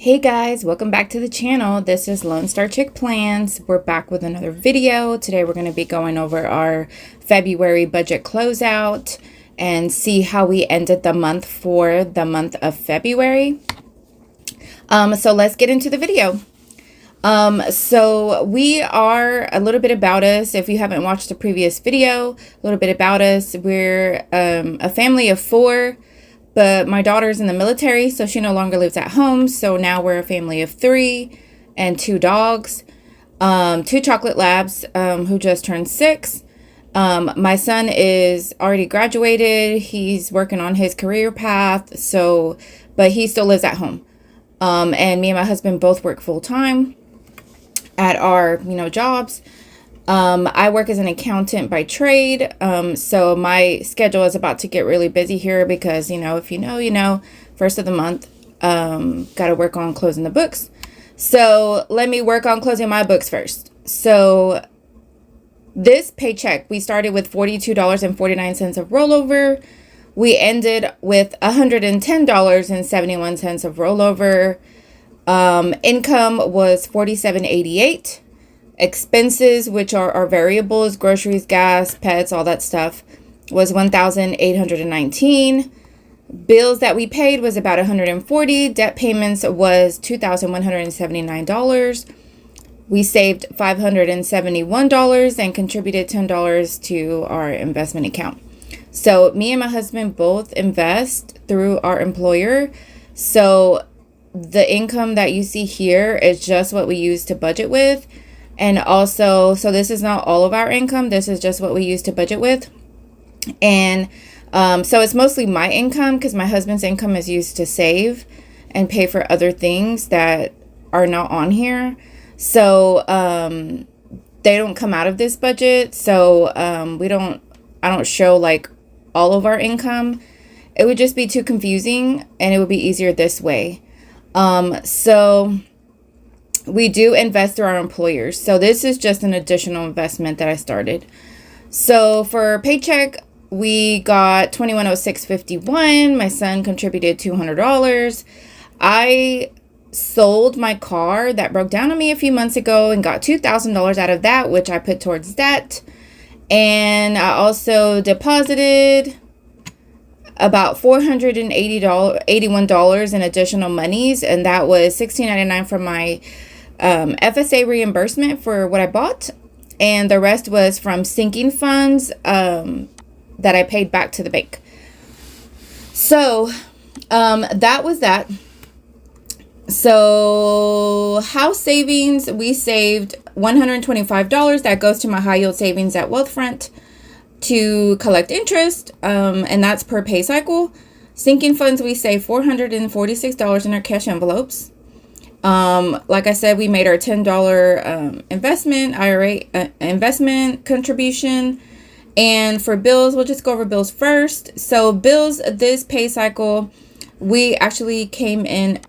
Hey guys, welcome back to the channel. This is Lone Star Chick Plans. We're back with another video. Today we're going to be going over our February budget closeout and see how we ended the month for the month of February. So let's get into the video. So we are a little bit about us. If you haven't watched the previous video, a little bit about us. We're a family of 4. But my daughter's in the military, so she no longer lives at home. So now we're a family of 3 and 2 dogs, 2 chocolate labs who just turned 6. My son is already graduated. He's working on his career path, but he still lives at home. And me and my husband both work full time at our, jobs. I work as an accountant by trade, so my schedule is about to get really busy here because, if you know, first of the month, got to work on closing the books. So let me work on closing my books first. So this paycheck, we started with $42.49 of rollover. We ended with $110.71 of rollover. Income was $47.88. Expenses, which are our variables, groceries, gas, pets, all that stuff, was $1,819. Bills that we paid was about $140. Debt payments was $2,179. We saved $571 and contributed $10 to our investment account. So me and my husband both invest through our employer. So the income that you see here is just what we use to budget with. And also, so this is not all of our income. This is just what we use to budget with. And so it's mostly my income because my husband's income is used to save and pay for other things that are not on here. So they don't come out of this budget. So I don't show like all of our income. It would just be too confusing and it would be easier this way. So we do invest through our employers. So this is just an additional investment that I started. So for Paycheck, we got $2106.51. My son contributed $200. I sold my car that broke down on me a few months ago and got $2,000 out of that, which I put towards debt. And I also deposited about $481 in additional monies, and that was $16.99 from my FSA reimbursement for what I bought, and the rest was from sinking funds that I paid back to the bank. So that was that. So house savings, we saved $125. That goes to my high yield savings at Wealthfront to collect interest, and that's per pay cycle. Sinking funds, we save $446 in our cash envelopes. Like I said, we made our $10 investment IRA investment contribution. And for bills, we'll just go over bills first. So bills, this pay cycle, we actually came in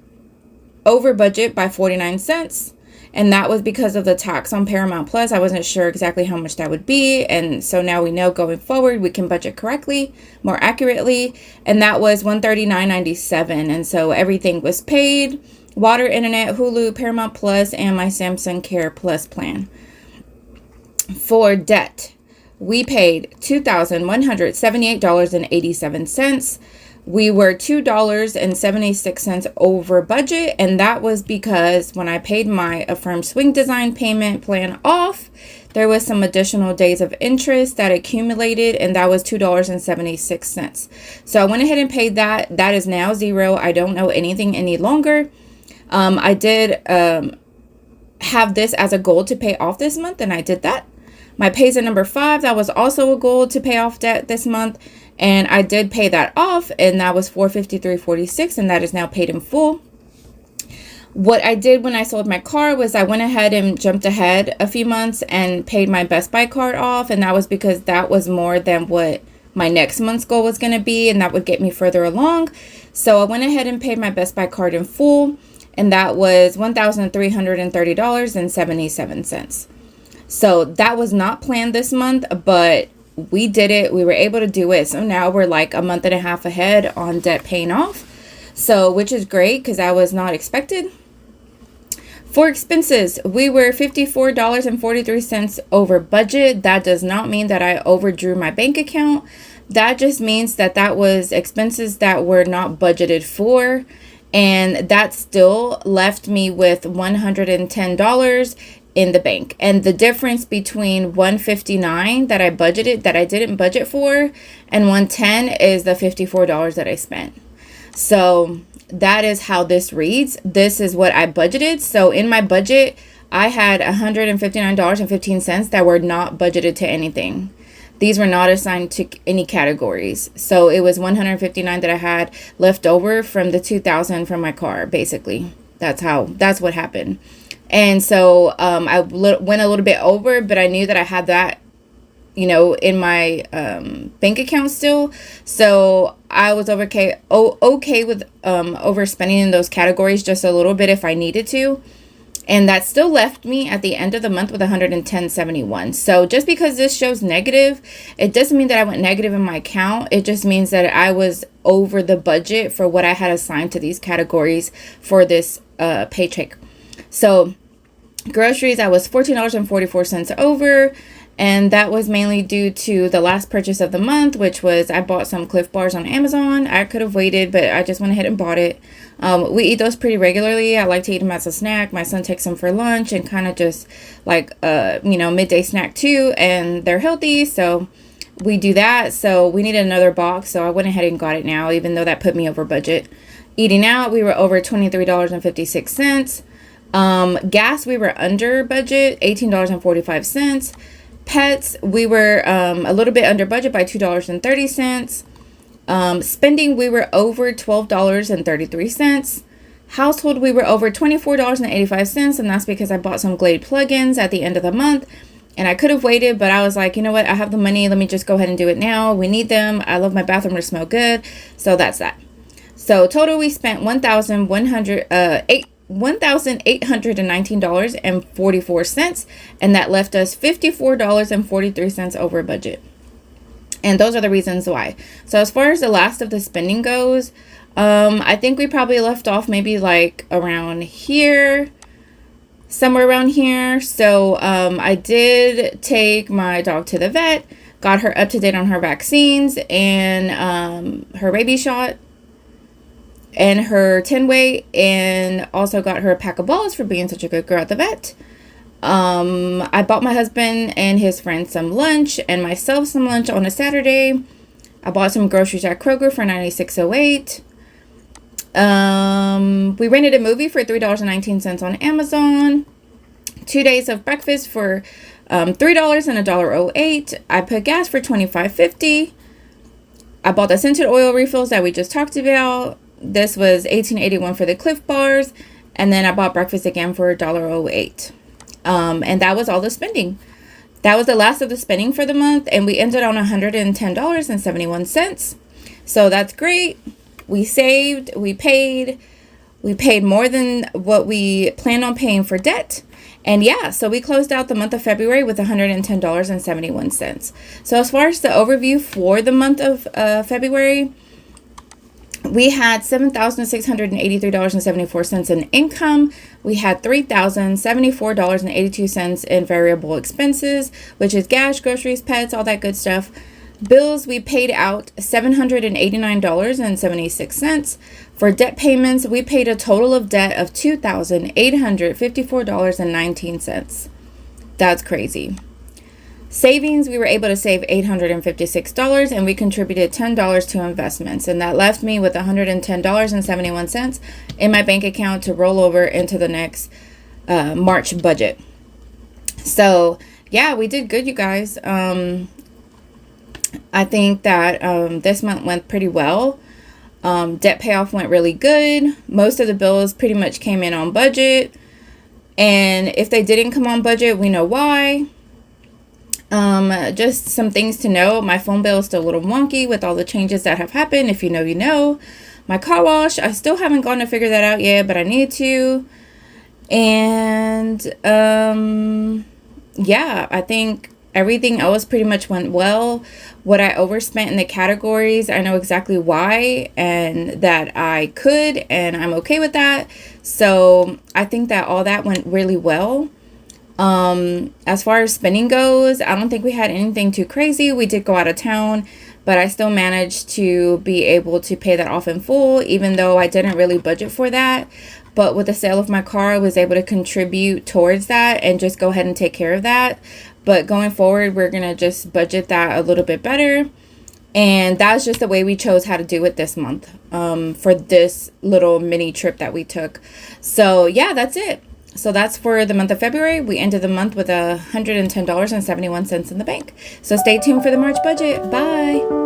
over budget by 49 cents. And that was because of the tax on Paramount Plus. I wasn't sure exactly how much that would be. And so now we know going forward, we can budget correctly, more accurately. And that was $139.97. And so everything was paid. Water, internet, Hulu, Paramount Plus, and my Samsung Care Plus plan. For debt, we paid $2,178.87. We were $2.76 over budget, and that was because when I paid my Affirmed Swing Design payment plan off, there was some additional days of interest that accumulated, and that was $2.76. So I went ahead and paid that. That is now zero. I don't owe anything any longer. I did have this as a goal to pay off this month, and I did that. My pays at number 5, that was also a goal to pay off debt this month, and I did pay that off, and that was $453.46, and that is now paid in full. What I did when I sold my car was I went ahead and jumped ahead a few months and paid my Best Buy card off, and that was because that was more than what my next month's goal was going to be, and that would get me further along. So I went ahead and paid my Best Buy card in full, and that was $1,330.77. So that was not planned this month, but we did it. We were able to do it. So now we're like a month and a half ahead on debt paying off. So, which is great because that was not expected. For expenses, we were $54.43 over budget. That does not mean that I overdrew my bank account. That just means that that was expenses that were not budgeted for. And that still left me with $110 in the bank. And the difference between $159 that I budgeted, that I didn't budget for, and $110 is the $54 that I spent. So that is how this reads. This is what I budgeted. So in my budget, I had $159.15 that were not budgeted to anything. These were not assigned to any categories. So it was $159 that I had left over from the $2,000 from my car, basically. That's what happened. And so I went a little bit over, but I knew that I had that, in my bank account still. So I was okay with overspending in those categories just a little bit if I needed to. And that still left me at the end of the month with $110.71. So just because this shows negative, it doesn't mean that I went negative in my account. It just means that I was over the budget for what I had assigned to these categories for this paycheck. So groceries, I was $14.44 over. And that was mainly due to the last purchase of the month, which was I bought some Cliff Bars on Amazon. I could have waited, but I just went ahead and bought it. We eat those pretty regularly. I like to eat them as a snack. My son takes them for lunch and kind of just like, midday snack too. And they're healthy, so we do that. So we needed another box, so I went ahead and got it now, even though that put me over budget. Eating out, we were over $23.56. Gas, we were under budget, $18.45. Pets, we were a little bit under budget by $2.30. Spending, we were over $12.33. Household, we were over $24.85, and that's because I bought some Glade plugins at the end of the month. And I could have waited, but I was like, you know what? I have the money. Let me just go ahead and do it now. We need them. I love my bathroom to smell good. So that's that. So total, we spent $1,819.44, and that left us $54.43 over budget. And those are the reasons why. So as far as the last of the spending goes, I think we probably left off maybe like around here, somewhere around here. So I did take my dog to the vet, got her up to date on her vaccines and her rabies shot and her 10 weight, and also got her a pack of balls for being such a good girl at the vet. I bought my husband and his friends some lunch and myself some lunch on a Saturday. I bought some groceries at Kroger for $96.08. We rented a movie for $3.19 on Amazon. 2 days of breakfast for $3 and $1.08. I put gas for $25.50. I bought the scented oil refills that we just talked about. This was $18.81 for the Cliff Bars. And then I bought breakfast again for $1.08. And that was all the spending. That was the last of the spending for the month. And we ended on $110.71. So that's great. We saved, we paid more than what we planned on paying for debt. And yeah, so we closed out the month of February with $110.71. So as far as the overview for the month of February, we had $7,683.74 in income. We had $3,074.82 in variable expenses, which is gas, groceries, pets, all that good stuff. Bills, we paid out $789.76. For debt payments, we paid a total of debt of $2,854.19. That's crazy. Savings, we were able to save $856, and we contributed $10 to investments, and that left me with $110.71 in my bank account to roll over into the next March budget. So yeah, we did good, you guys. I think that this month went pretty well. Debt payoff went really good. Most of the bills pretty much came in on budget, and if they didn't come on budget, we know why. Just some things to know. My phone bill is still a little wonky with all the changes that have happened. If you know, you know. My car wash, I still haven't gone to figure that out yet, but I need to. And yeah, I think Everything else pretty much went well. What I overspent in the categories, I know exactly why, and that I could, and I'm okay with that. So I think that all that went really well. As far as spending goes, I don't think we had anything too crazy. We did go out of town, but I still managed to be able to pay that off in full, even though I didn't really budget for that. But with the sale of my car, I was able to contribute towards that and just go ahead and take care of that. But going forward, we're going to just budget that a little bit better. And that's just the way we chose how to do it this month, for this little mini trip that we took. So yeah, that's it. So that's for the month of February. We ended the month with $110.71 in the bank. So stay tuned for the March budget. Bye.